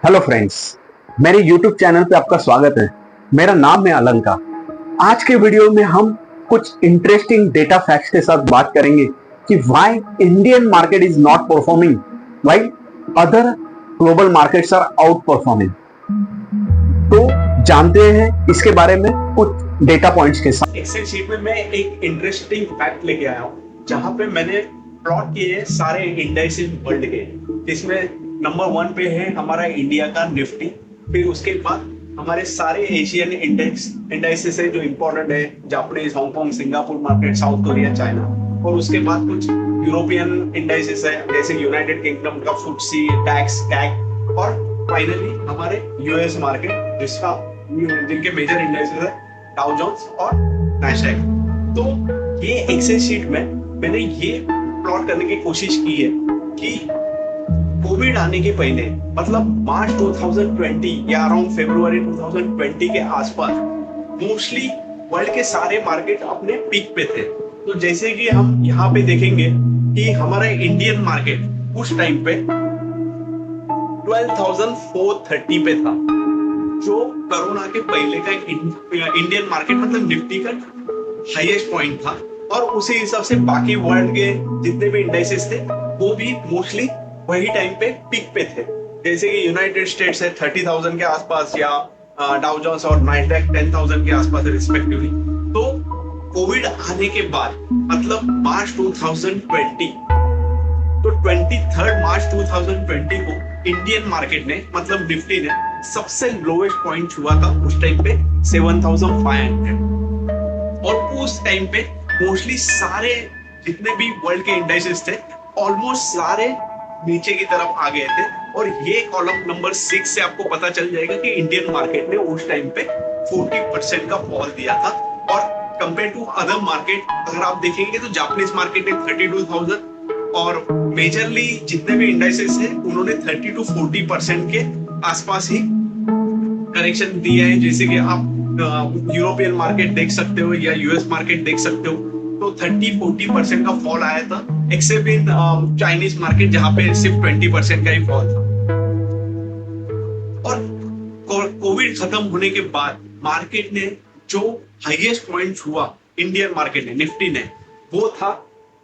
Hello friends, मेरे YouTube channel पे आपका स्वागत है। मेरा नाम है अलंका। आज के वीडियो में हम कुछ इंटरेस्टिंग डेटा फैक्ट्स के साथ बात करेंगे कि why Indian market is not performing while other global markets are outperforming. तो जानते हैं इसके बारे में कुछ डेटा पॉइंट्स के साथ। एक्सेल शीट में मैं एक इंटरेस्टिंग फैक्ट लेके आया हूँ जहां पे मैंने प्लॉट किए हैं सारे इंडेक्सेस वर्ल्ड के, जिसमें नंबर 1 पे है हमारा इंडिया का निफ्टी। फिर उसके बाद हमारे सारे एशियन इंडेक्सेस है जो इम्पोर्टेंट है, Japanese, Hong Kong, Singapore market, south Korea, China. और उसके बाद कुछ यूरोपियन इंडेक्सेस है जैसे यूनाइटेड किंगडम का फुटसी, डैक्स, कैग। और फाइनली हमारे यूएस मार्केट जिनके मेजर इंडेक्सेस है डाउ जोन्स और नैस्डैक। तो ये एक्सेल शीट में मैंने ये प्लॉट करने की कोशिश की है कि कोविड आने के पहले, मतलब मार्च 2020 या अराउंड फरवरी 2020 के आसपास मोस्टली वर्ल्ड के सारे मार्केट अपने पीक पे थे। तो जैसे कि हम यहाँ पे देखेंगे कि हमारा इंडियन मार्केट उस टाइम पे 12,430 पे था, जो कोरोना के पहले का इंडियन मार्केट मतलब निफ्टी का हाईएस्ट पॉइंट था। और उसी हिसाब से बाकी वर्ल्ड के जितने भी इंडेक्सेस थे वो भी मोस्टली वही टाइम पे पीक पे थे। जैसे कि यूनाइटेड स्टेट्स है 30,000 के आसपास, या डाउ जोन्स और नास्डैक 10,000 के आसपास रिस्पेक्टिवली। तो कोविड आने के बाद मतलब मार्च 2020, तो 23 मार्च 2020 को इंडियन मार्केट ने मतलब निफ्टी ने सबसे लोएस्ट पॉइंट छुआ था उस टाइम पे 7,500। और उस टाइम पे मोस्टली सारे जितने भी वर्ल्ड के इंडेक्सेस थे ऑलमोस्ट सारे नीचे की तरफ आ गए थे। और ये कॉलम नंबर 6 से आपको पता चल जाएगा कि इंडियन मार्केट ने उस टाइम पे 40% का फॉल दिया था। और कंपेयर टू अदर मार्केट अगर आप देखेंगे तो जापानीज मार्केट ने 32,000 और मेजरली जितने भी इंडेक्सेस हैं उन्होंने 30 to 40% के आसपास ही करेक्शन दिया है। जैसे कि आप यूरोपियन मार्केट देख सकते हो या यूएस मार्केट देख सकते हो, तो 30-40% का फॉल आया था, एक्सेप्ट इन चाइनीज मार्केट जहां पे सिर्फ 20% का ही फॉल था। और कोविड खत्म होने के बाद मार्केट ने जो हाईएस्ट पॉइंट हुआ इंडियन मार्केट ने, निफ्टी ने, वो था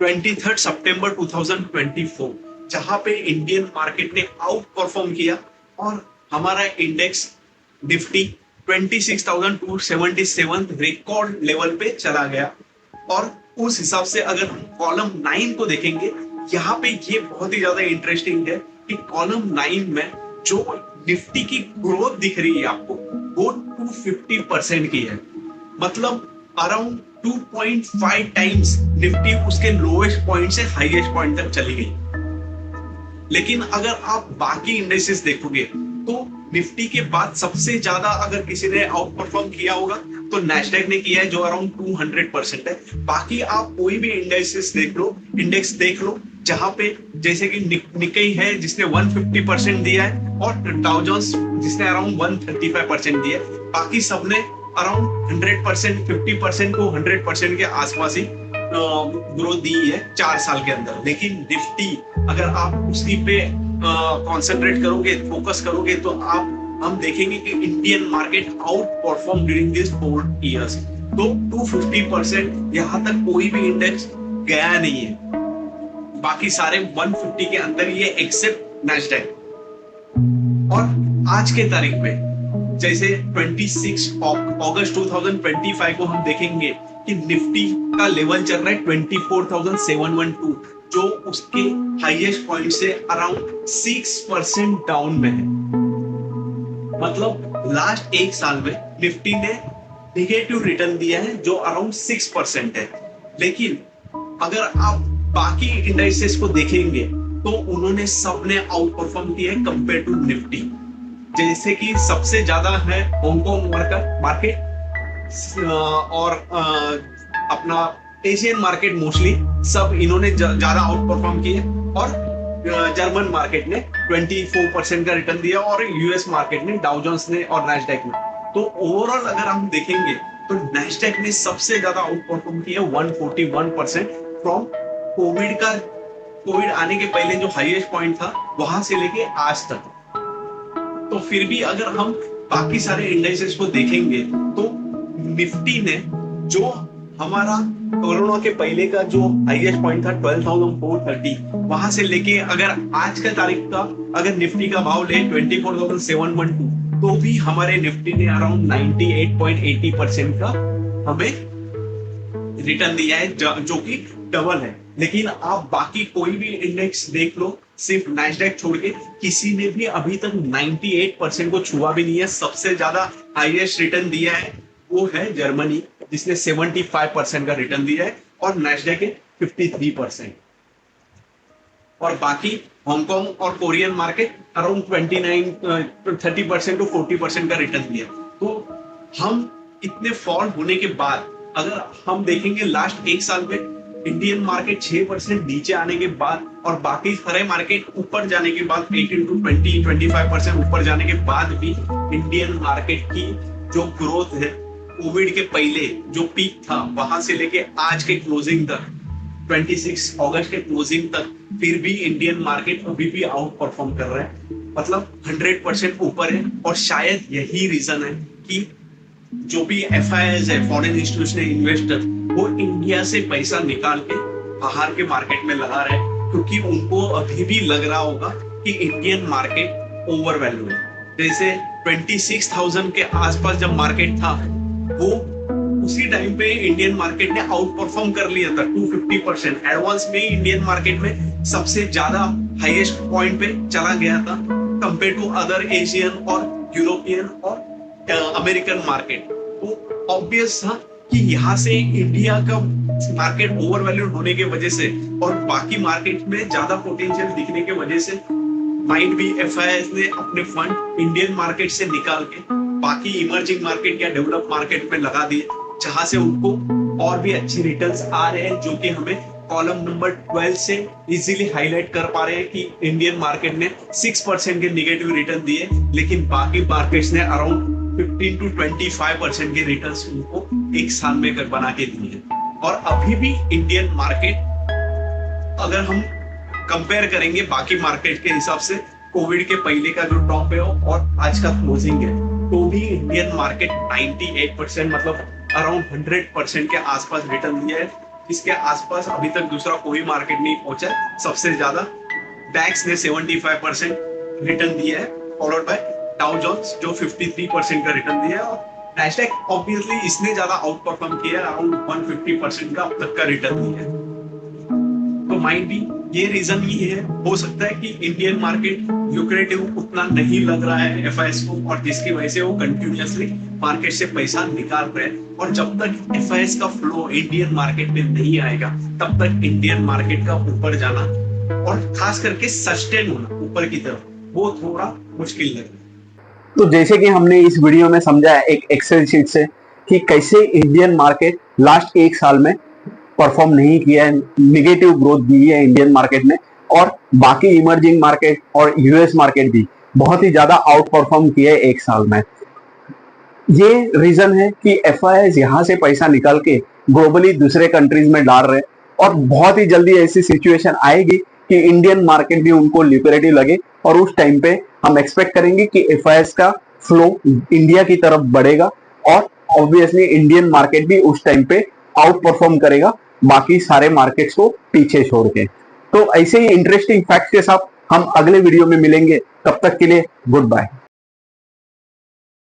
23 सितंबर 2024, जहां पे इंडियन मार्केट ने आउट परफॉर्म किया और हमारा इंडेक्स निफ्टी 26,277 रिकॉर्ड लेवल पे चला गया। और उस हिसाब से अगर हम कॉलम 9 को देखेंगे, यहाँ पे ये बहुत ही ज्यादा इंटरेस्टिंग है कि कॉलम 9 में जो निफ्टी की ग्रोथ दिख रही है आपको, वो 250% की है। मतलब अराउंड 2.5 टाइम्स निफ्टी उसके लोएस्ट पॉइंट से हाईएस्ट पॉइंट तक चली गई। लेकिन अगर आप बाकी इंडेक्सेस देखोगे तो निफ्टी के बाद सबसे ज्यादा अगर किसी ने आउट परफॉर्म किया होगा तो नैस्डैक ने किया है, जो अराउंड 200% है। बाकी आप कोई भी इंडेक्स देख लो जहां पे जैसे कि निक्केई है जिसने 150% दिया है, और डाउ जोन्स जिसने अराउंड 135% दिया है। बाकी सबने अराउंड 100%, 50% को 100% के आसपास ही ग्रोथ दी है 4 साल के अंदर। लेकिन निफ्टी अगर आप उसी पे कॉन्सेंट्रेट करोगे, फोकस करोगे, तो हम देखेंगे कि Indian market out perform during this 4 years. तो 250% यहाँ तक कोई भी इंडेक्स गया नहीं है, बाकी सारे 150 के अंदर ये एक्सेप्ट नैस्डैक। और आज के तारीख में जैसे 26 अगस्त 2025 को हम देखेंगे कि निफ्टी का लेवल चल रहा है 24,712, जो उसके हाईएस्ट पॉइंट से अराउंड 6% डाउन में है। मतलब लास्ट 1 साल में निफ्टी ने नेगेटिव रिटर्न दिया है जो अराउंड 6% है। लेकिन अगर आप बाकी इंडेक्सेस को देखेंगे तो उन्होंने सबने आउट परफॉर्म किया है कंपेयर टू निफ्टी। जैसे कि सबसे ज्यादा है हांगकांग मार्केट और अपना एशियन मार्केट, मोस्टली सब इन्होंने ज्यादा आउट परफॉर्म किए। और जर्मन मार्केट ने 24% का रिटर्न दिया, और यूएस मार्केट ने, डाउ जोन्स ने और नैस्डैक ने। तो ओवरऑल अगर हम देखेंगे तो नैस्डैक ने सबसे ज्यादा आउट परफॉर्म किया 141% फ्रॉम कोविड आने के पहले जो हाईएस्ट पॉइंट था वहां से लेके आज तक। तो फिर भी अगर हम बाकी सारे इंडाइसेस को देखेंगे तो निफ्टी ने जो हमारा कोरोना के पहले का जो हाईएस्ट पॉइंट था 12,430, वहां से लेके अगर आज का तारीख का अगर निफ्टी का भाव ले 24,712, तो भी हमारे निफ्टी ने अराउंड 98.80% का हमें रिटर्न दिया है, जो कि डबल है। लेकिन आप बाकी कोई भी इंडेक्स देख लो, सिर्फ नैस्डैक छोड़ के किसी ने भी अभी तक 98% को छुआ भी नहीं है। सबसे ज्यादा हाईएस्ट रिटर्न दिया है वो है जर्मनी, जिसने 75% का रिटर्न दिया है, और नैस्डैक 53%। और बाकी हांगकांग और कोरियन मार्केट अराउंड 30% टू 40% का रिटर्न दिया। तो हम इतने फॉल होने के बाद अगर हम देखेंगे लास्ट एक साल में इंडियन मार्केट 6% नीचे आने के बाद और बाकी सारे मार्केट ऊपर जाने के बाद 18 टू 25% ऊपर जाने के बाद भी इंडियन मार्केट की जो ग्रोथ है कोविड के पहले जो पीक था वहां से लेके आज के क्लोजिंग तक 26 अगस्त के क्लोजिंग तक फिर भी इंडियन मार्केट अभी भी आउट परफॉर्म कर रहा है, मतलब 100% ऊपर है। और शायद यही रीजन है कि जो भी FIIs है, फॉरेन इंस्टीट्यूशनल इन्वेस्टर, वो इंडिया से पैसा निकाल के बाहर के मार्केट में लगा रहे हैं, क्योंकि उनको अभी भी लग रहा होगा कि इंडियन मार्केट ओवर वैल्यू है। जैसे 26,000 के आसपास जब मार्केट था, वो उसी टाइम पे इंडियन मार्केट ने आउट परफॉर्म कर लिया था 250%। एडवांस में इंडियन मार्केट में सबसे ज्यादा हाईएस्ट पॉइंट पे चला गया था कंपेयर टू अदर एशियन और यूरोपियन और अमेरिकन मार्केट। तो ऑब्वियस था कि यहाँ से इंडिया का मार्केट ओवर वैल्यूड होने की वजह से और बाकी मार्केट में ज्यादा पोटेंशियल दिखने की वजह से माइट भी FIIs ने अपने फंड इंडियन मार्केट से निकाल के बाकी इमर्जिंग मार्केट या डेवलप मार्केट में लगा दिए, जहां से उनको और भी अच्छी रिटर्न्स आ रहे हैं, जो कि हमें कॉलम नंबर 12 से इजीली हाईलाइट कर पा रहे हैं कि इंडियन मार्केट ने 6% के नेगेटिव रिटर्न दिए, लेकिन बाकी मार्केट्स ने अराउंड 15 टू 25% के रिटर्न्स उनको एक साल में बना के दिए हैं। और अभी भी इंडियन मार्केट अगर हम कंपेयर करेंगे बाकी मार्केट के हिसाब से कोविड के पहले का जो टॉप है और आज का क्लोजिंग है, तो भी इंडियन मार्केट 98% मतलब अराउंड 100% के आसपास रिटर्न दिया है। इसके आसपास अभी तक दूसरा कोई मार्केट नहीं पहुंचा। सबसे ज्यादा डैक्स ने 75% रिटर्न दिया है, फॉलोड बाय डाउ जोन्स जो 53% का रिटर्न दिया है, और नैस्डैक ऑब्वियसली इसने ज्यादा आउट परफॉर्म किया है, अराउंड 150% का अब तक का रिटर्न दिया है। तो माइट भी ये रीजन ही है, हो सकता है कि इंडियन मार्केट ल्यूक्रेटिव उतना नहीं लग रहा है FIIs को, और जिसकी वजह से वो कंटिन्यूअसली मार्केट से पैसा निकाल रहे हैं। और जब तक FIIs का फ्लो इंडियन मार्केट में नहीं आएगा, तब तक इंडियन मार्केट का ऊपर जाना और खास करके सस्टेन होना ऊपर की तरफ वो थोड़ा मुश्किल लग रहा है। तो जैसे कि हमने इस वीडियो में समझा है एक एक्सेल शीट से कि कैसे इंडियन मार्केट लास्ट एक साल में परफॉर्म नहीं किया है, निगेटिव ग्रोथ दी है इंडियन मार्केट ने, और बाकी इमर्जिंग मार्केट और US मार्केट भी बहुत ही ज्यादा आउट परफॉर्म किए हैं एक साल में। ये रीजन है कि FIIs यहाँ से पैसा निकाल के ग्लोबली दूसरे कंट्रीज में डाल रहे हैं, और बहुत ही जल्दी ऐसी सिचुएशन आएगी कि इंडियन मार्केट भी उनको ल्यूक्रेटिव लगे, और उस टाइम पे हम एक्सपेक्ट करेंगे कि FIIs का फ्लो इंडिया की तरफ बढ़ेगा, और ऑब्वियसली इंडियन मार्केट भी उस टाइम पे आउट परफॉर्म करेगा बाकी सारे मार्केट्स को पीछे छोड़ के। तो ऐसे ही इंटरेस्टिंग फैक्ट के साथ हम अगले वीडियो में मिलेंगे, तब तक के लिए गुड बाय।